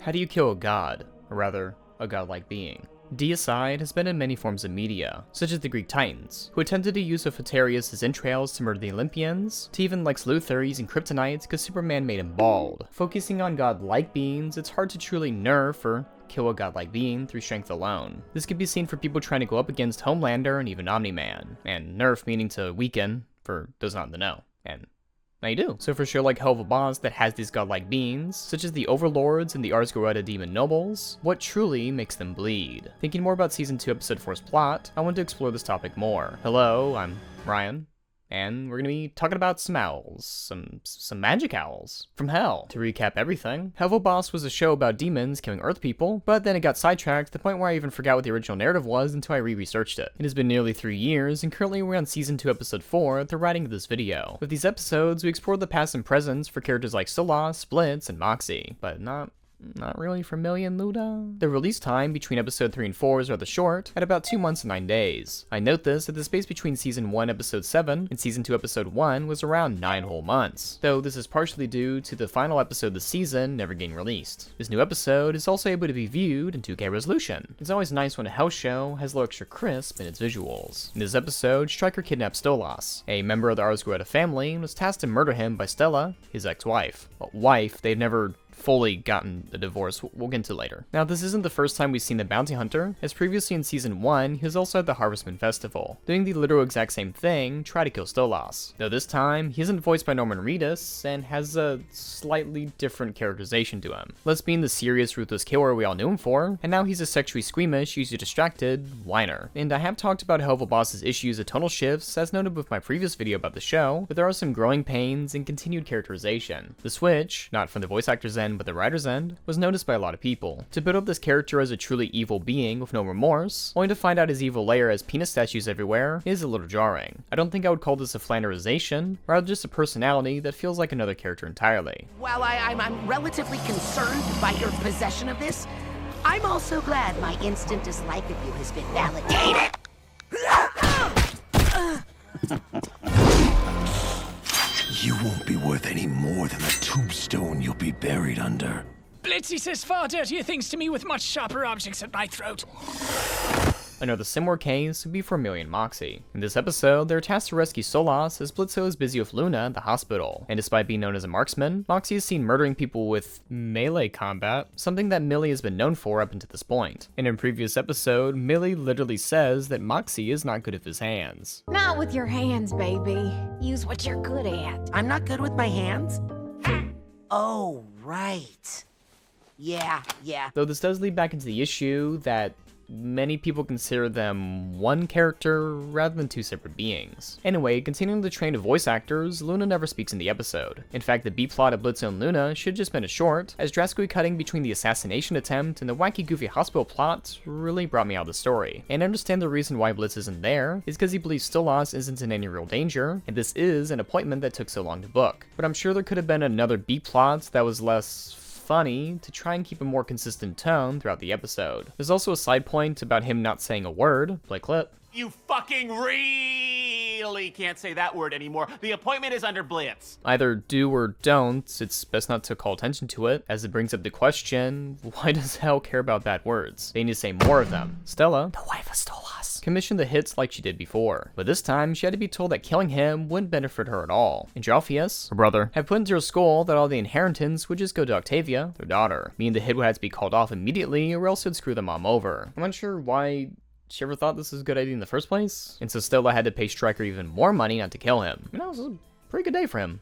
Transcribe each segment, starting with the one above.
How do you kill a god? Or rather, a godlike being? Deicide has been in many forms of media, such as the Greek Titans, who attempted to use Ophiterius' entrails to murder the Olympians, to even Lex Luthor using kryptonite because Superman made him bald. Focusing on godlike beings, it's hard to truly nerf or kill a godlike being through strength alone. This could be seen for people trying to go up against Homelander and even Omni-Man, and nerf meaning to weaken, for those not in the know, and now you do. So for a show like Helluva Boss that has these godlike beings, such as the Overlords and the Ars Goretti Demon Nobles, what truly makes them bleed? Thinking more about Season 2 Episode 4's plot, I want to explore this topic more. Hello, I'm Ryan, and we're gonna be talking about some owls, some magic owls from hell. To recap everything, Helluva Boss was a show about demons killing Earth people, but then it got sidetracked to the point where I even forgot what the original narrative was until I re-researched it. It has been nearly 3 years, and currently we're on Season 2 Episode 4 at the writing of this video. With these episodes, we explore the past and presents for characters like Stolas, Blitz, and Moxie, but not really for Millie and Luda. The release time between episode 3 and 4 is rather short, at about 2 months and 9 days. I note this that the space between season 1 episode 7 and season 2 episode 1 was around 9 whole months, though this is partially due to the final episode of the season never getting released. This new episode is also able to be viewed in 2K resolution. It's always nice when a Hell show has a little extra crisp in its visuals. In this episode, Stryker kidnaps Stolas, a member of the Ars Goretti family, and was tasked to murder him by Stella, his ex-wife. Well, wife, they've never fully gotten a divorce, we'll get into later. Now, this isn't the first time we've seen the bounty hunter, as previously in season 1, he was also at the Harvest Moon Festival, doing the literal exact same thing, try to kill Stolas. Though this time, he isn't voiced by Norman Reedus, and has a slightly different characterization to him. Less being the serious, ruthless killer we all knew him for, and now he's a sexually squeamish, usually distracted whiner. And I have talked about Helluva Boss's issues of tonal shifts, as noted with my previous video about the show, but there are some growing pains and continued characterization. The switch, not from the voice actor's end, but the writer's end, was noticed by a lot of people. To build up this character as a truly evil being with no remorse, only to find out his evil lair as penis statues everywhere, is a little jarring. I don't think I would call this a flanderization, rather just a personality that feels like another character entirely. While I'm relatively concerned by your possession of this, I'm also glad my instant dislike of you has been validated. You won't be worth any more than the tombstone you'll be buried under. Blitzy says far dirtier things to me with much sharper objects at my throat. Another similar case would be for Millie and Moxie. In this episode, they're tasked to rescue Stolas as Blitzo is busy with Luna at the hospital, and despite being known as a marksman, Moxie is seen murdering people with melee combat, something that Millie has been known for up until this point. In a previous episode, Millie literally says that Moxie is not good with his hands. Not with your hands, baby. Use what you're good at. I'm not good with my hands? Oh, right. Yeah. Though this does lead back into the issue that many people consider them one character rather than two separate beings. Anyway, continuing the train of voice actors, Luna never speaks in the episode. In fact, the B-plot of Blitzo and Luna should have just been a short, as drastically cutting between the assassination attempt and the wacky goofy hospital plot really brought me out of the story. And I understand the reason why Blitz isn't there is because he believes Stolas isn't in any real danger, and this is an appointment that took so long to book. But I'm sure there could have been another B-plot that was less funny to try and keep a more consistent tone throughout the episode. There's also a side point about him not saying a word. Play clip. You fucking really can't say that word anymore. The appointment is under Blitz. Either do or don't. It's best not to call attention to it, as it brings up the question, why does Hell care about bad words? They need to say more of them. Stella, the wife of Stolas, commissioned the hits like she did before, but this time she had to be told that killing him wouldn't benefit her at all. And Jalpheus, her brother, had put into her skull that all the inheritance would just go to Octavia, their daughter, meaning the hit would have to be called off immediately or else it'd screw the mom over. I'm not sure why she ever thought this was a good idea in the first place, and so Stella had to pay Stryker even more money not to kill him. And that was a pretty good day for him.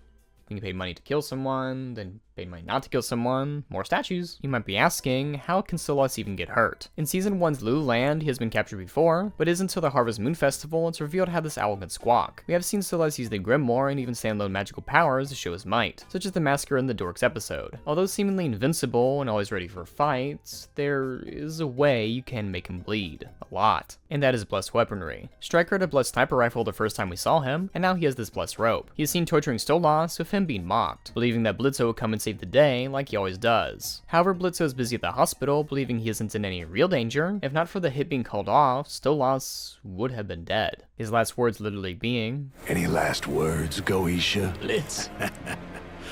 He paid money to kill someone, then paid money not to kill someone, more statues. You might be asking, how can Stolas even get hurt? In season 1's Lululand, he has been captured before, but it isn't until the Harvest Moon Festival it's revealed how this owl can squawk. We have seen Stolas use the Grimoire and even standalone magical powers to show his might, such as the Massacre in the Dorks episode. Although seemingly invincible and always ready for fights, there is a way you can make him bleed. A lot. And that is blessed weaponry. Stryker had a blessed sniper rifle the first time we saw him, and now he has this blessed rope. He is seen torturing Stolas with him being mocked, believing that Blitzo will come and save the day like he always does. However, Blitzo is busy at the hospital, believing he isn't in any real danger. If not for the hit being called off, Stolas would have been dead. His last words literally being, Any last words, Goetia? Blitz.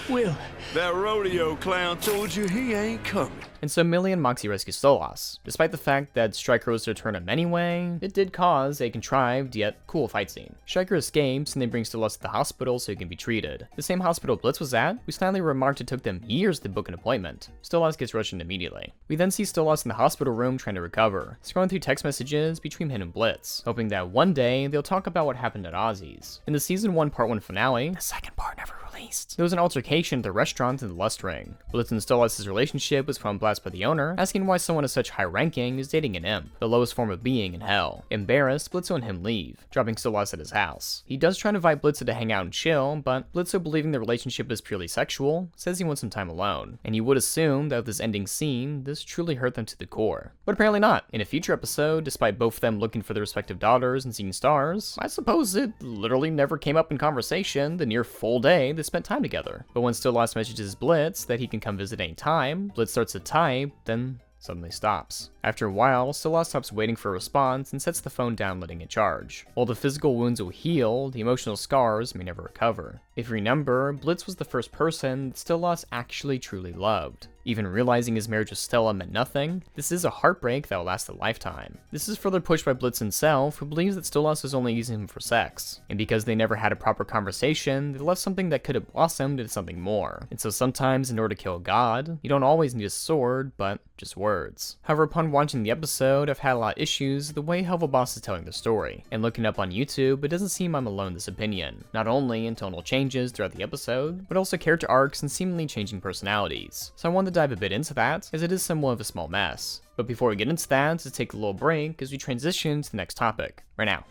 Will. That rodeo clown told you he ain't coming. And so Millie and Moxie rescue Stolas. Despite the fact that Stryker was to return him anyway, it did cause a contrived yet cool fight scene. Stryker escapes and they bring Stolas to the hospital so he can be treated. The same hospital Blitz was at, who sadly remarked it took them years to book an appointment. Stolas gets rushed in immediately. We then see Stolas in the hospital room trying to recover, scrolling through text messages between him and Blitz, hoping that one day they'll talk about what happened at Ozzy's. In the season 1 part 1 finale, the second part never released, there was an altercation at the restaurant in the Lust Ring. Blitz and Stolas' relationship was put on blast by the owner, asking why someone of such high ranking is dating an imp, the lowest form of being in hell. Embarrassed, Blitzo and him leave, dropping Stolas at his house. He does try to invite Blitzo to hang out and chill, but Blitzo, believing the relationship is purely sexual, says he wants some time alone. And you would assume that with this ending scene, this truly hurt them to the core. But apparently not. In a future episode, despite both of them looking for their respective daughters and seeing stars, I suppose it literally never came up in conversation the near full day they spent time together. But when Stolas messages Blitz that he can come visit any time, Blitz starts to type, then suddenly stops. After a while, Stolas stops waiting for a response and sets the phone down, letting it charge. While the physical wounds will heal, the emotional scars may never recover. If you remember, Blitz was the first person that Stolas actually truly loved. Even realizing his marriage with Stella meant nothing, this is a heartbreak that will last a lifetime. This is further pushed by Blitz himself, who believes that Stolas was only using him for sex. And because they never had a proper conversation, they left something that could have blossomed into something more. And so sometimes, in order to kill a god, you don't always need a sword, but just words. However, upon watching the episode, I've had a lot of issues with the way Helluva Boss is telling the story. And looking up on YouTube, it doesn't seem I'm alone in this opinion. Not only in tonal changes throughout the episode, but also character arcs and seemingly changing personalities. So I wanted to dive a bit into that, as it is somewhat of a small mess. But before we get into that, let's take a little break as we transition to the next topic, right now.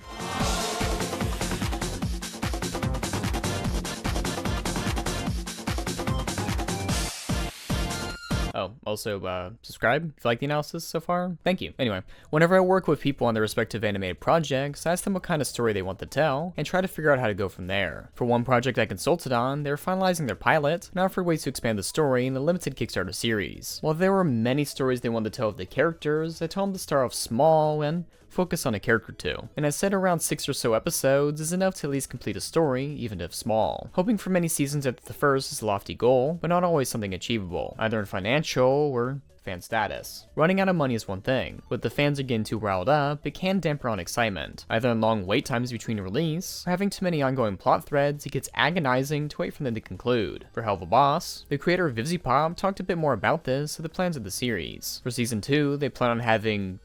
Oh, also, subscribe if you like the analysis so far. Thank you. Anyway, whenever I work with people on their respective animated projects, I ask them what kind of story they want to tell, and try to figure out how to go from there. For one project I consulted on, they were finalizing their pilot, and offered ways to expand the story in the limited Kickstarter series. While there were many stories they wanted to tell with the characters, I told them to start off small and focus on a character too. And I said around 6 or so episodes is enough to at least complete a story, even if small. Hoping for many seasons after the first is a lofty goal, but not always something achievable, either in financial or fan status. Running out of money is one thing, but the fans are getting too riled up, it can damper on excitement, either in long wait times between release, or having too many ongoing plot threads, it gets agonizing to wait for them to conclude. For Helluva Boss, the creator of VivziePop talked a bit more about this of the plans of the series. For season 2, they plan on having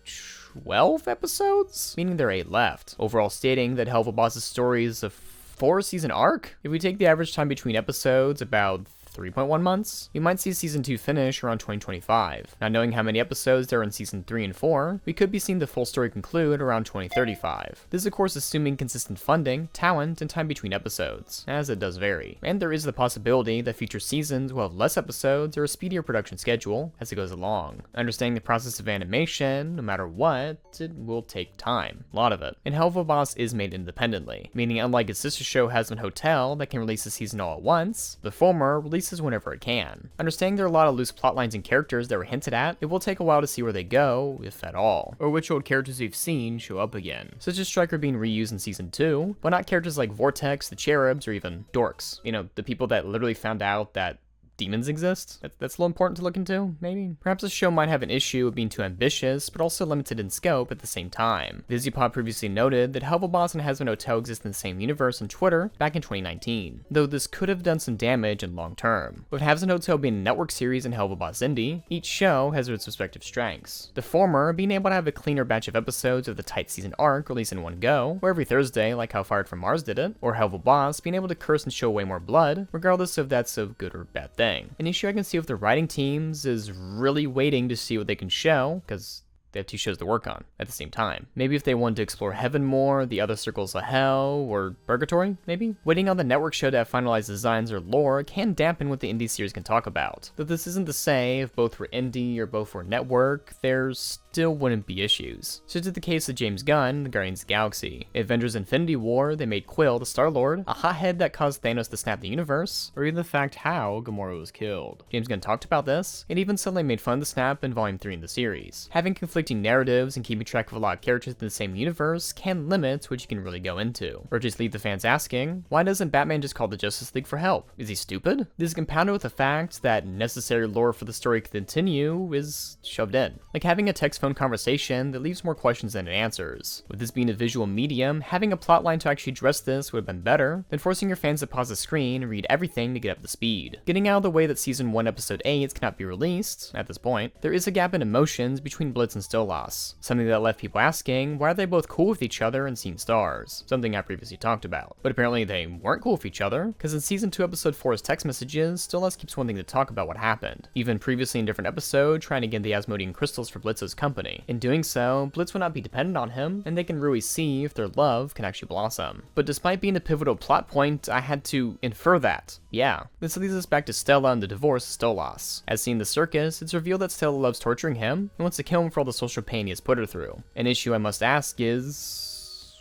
12 episodes, meaning there are 8 left, overall stating that Helluva Boss's story is a 4-season arc. If we take the average time between episodes, about 3.1 months, we might see season 2 finish around 2025. Not knowing how many episodes there are in season 3 and 4, we could be seeing the full story conclude around 2035. This is of course assuming consistent funding, talent, and time between episodes, as it does vary. And there is the possibility that future seasons will have less episodes or a speedier production schedule as it goes along. Understanding the process of animation, no matter what, it will take time. A lot of it. And Helluva Boss is made independently, meaning unlike its sister show Hazbin Hotel that can release a season all at once, the former releases whenever it can. Understanding there are a lot of loose plotlines and characters that were hinted at, it will take a while to see where they go, if at all, or which old characters we've seen show up again, such as Stryker being reused in season 2, but not characters like Vortex, the Cherubs, or even Dorks. You know, the people that literally found out that demons exist? That's a little important to look into, maybe? Perhaps the show might have an issue of being too ambitious, but also limited in scope at the same time. VivziePop previously noted that Helluva Boss and Hazbin Hotel exist in the same universe on Twitter back in 2019, though this could have done some damage in long term. With Hazbin Hotel being a network series and Helluva Boss indie, each show has its respective strengths. The former being able to have a cleaner batch of episodes of the tight season arc released in one go, or every Thursday like how Fired from Mars did it, or Helluva Boss being able to curse and show way more blood, regardless if that's a good or bad thing. An issue I can see with the writing teams is really waiting to see what they can show, because they have 2 shows to work on at the same time. Maybe if they wanted to explore heaven more, the other circles of hell, or purgatory, maybe? Waiting on the network show to have finalized designs or lore can dampen what the indie series can talk about. Though this isn't to say if both were indie or both were network, there's still wouldn't be issues. Such is the case of James Gunn, the Guardians of the Galaxy. Avengers Infinity War, they made Quill the Star-Lord, a hothead that caused Thanos to snap the universe, or even the fact how Gamora was killed. James Gunn talked about this, and even suddenly made fun of the snap in Volume 3 in the series. Having conflicting conflicting narratives and keeping track of a lot of characters in the same universe can limit what you can really go into, or just leave the fans asking, why doesn't Batman just call the Justice League for help? Is he stupid? This is compounded with the fact that necessary lore for the story to continue is shoved in, like having a text phone conversation that leaves more questions than it answers. With this being a visual medium, having a plotline to actually address this would have been better than forcing your fans to pause the screen and read everything to get up to speed. Getting out of the way that Season 1 Episode 8 cannot be released, at this point, there is a gap in emotions between Blitz and Stolas, something that left people asking why are they both cool with each other and seeing stars, something I previously talked about. But apparently they weren't cool with each other, because in Season 2 Episode 4's text messages, Stolas keeps wanting to talk about what happened, even previously in a different episode trying to get the Asmodean crystals for Blitz's company. In doing so, Blitz will not be dependent on him, and they can really see if their love can actually blossom. But despite being a pivotal plot point, I had to infer that. Yeah, this leads us back to Stella and the divorce of Stolas. As seen in the circus, it's revealed that Stella loves torturing him and wants to kill him for all the social pain he has put her through. An issue I must ask is...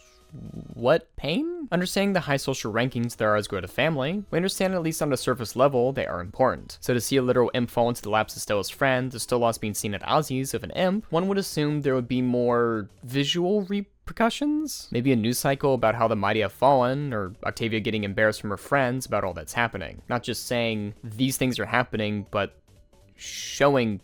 what pain? Understanding the high social rankings there are as good a family, we understand at least on the surface level they are important. So to see a literal imp fall into the laps of Stella's friend, the Stolas being seen at Ozzy's of an imp, one would assume there would be more visual repercussions? Maybe a news cycle about how the mighty have fallen, or Octavia getting embarrassed from her friends about all that's happening. Not just saying these things are happening, but showing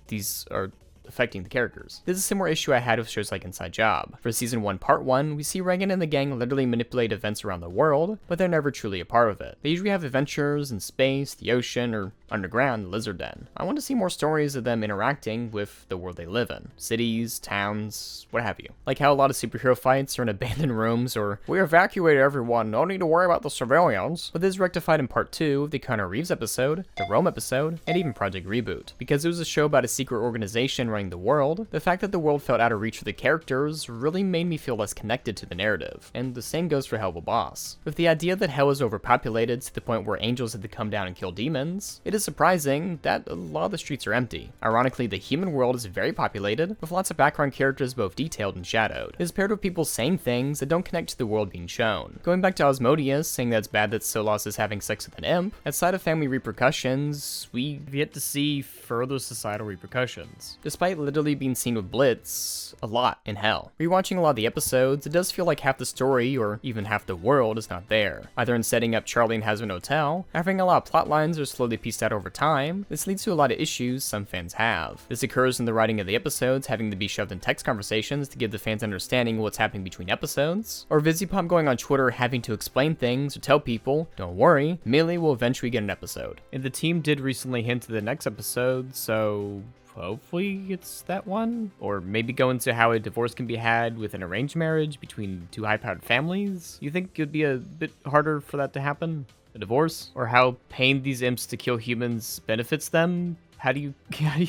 these are affecting the characters. This is a similar issue I had with shows like Inside Job. For Season 1 Part 1, we see Reagan and the gang literally manipulate events around the world, but they're never truly a part of it. They usually have adventures in space, the ocean, or underground, the lizard den. I want to see more stories of them interacting with the world they live in. Cities, towns, what have you. Like how a lot of superhero fights are in abandoned rooms, or we evacuated everyone, no need to worry about the civilians. But this is rectified in Part 2 of the Keanu Reeves episode, the Rome episode, and even Project Reboot. Because it was a show about a secret organization running the world, the fact that the world felt out of reach for the characters really made me feel less connected to the narrative. And the same goes for Helluva Boss. With the idea that hell is overpopulated to the point where angels had to come down and kill demons, it is surprising that a lot of the streets are empty. Ironically, the human world is very populated, with lots of background characters both detailed and shadowed. It is paired with people saying things that don't connect to the world being shown. Going back to Osmodius saying that it's bad that Stolas is having sex with an imp, outside of family repercussions, we've yet to see further societal repercussions. Despite literally being seen with Blitz a lot in Hell. Rewatching a lot of the episodes, it does feel like half the story, or even half the world, is not there. Either in setting up Charlie and Hazard Hotel, having a lot of plot lines are slowly pieced out over time, this leads to a lot of issues some fans have. This occurs in the writing of the episodes having to be shoved in text conversations to give the fans understanding what's happening between episodes, or VivziePop going on Twitter having to explain things or tell people, don't worry, Millie will eventually get an episode. And the team did recently hint to the next episode, so hopefully it's that one? Or maybe go into how a divorce can be had with an arranged marriage between two high-powered families? You think it would be a bit harder for that to happen? A divorce? Or how paying these imps to kill humans benefits them? How do you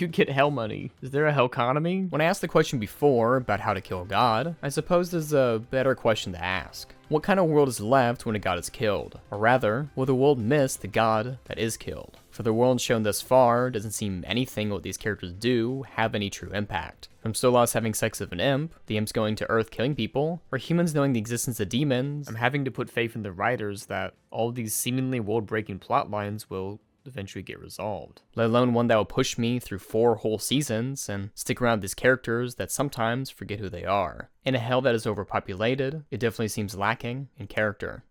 get hell money? Is there a hell economy? When I asked the question before about how to kill a god, I suppose there's a better question to ask. What kind of world is left when a god is killed? Or rather, will the world miss the god that is killed? For the world shown thus far, doesn't seem anything what these characters do have any true impact. From Stolas having sex with an imp, the imps going to Earth killing people, or humans knowing the existence of demons, I'm having to put faith in the writers that all these seemingly world-breaking plot lines will eventually get resolved. Let alone one that will push me through 4 whole seasons and stick around these characters that sometimes forget who they are. In a hell that is overpopulated, it definitely seems lacking in character.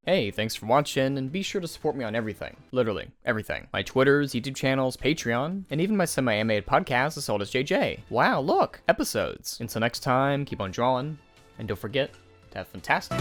Hey, thanks for watching, and be sure to support me on everything. Literally, everything. My Twitters, YouTube channels, Patreon, and even my semi-animated podcast, The Soldest JJ. Wow, look! Episodes! Until next time, keep on drawing, and don't forget to have fantastic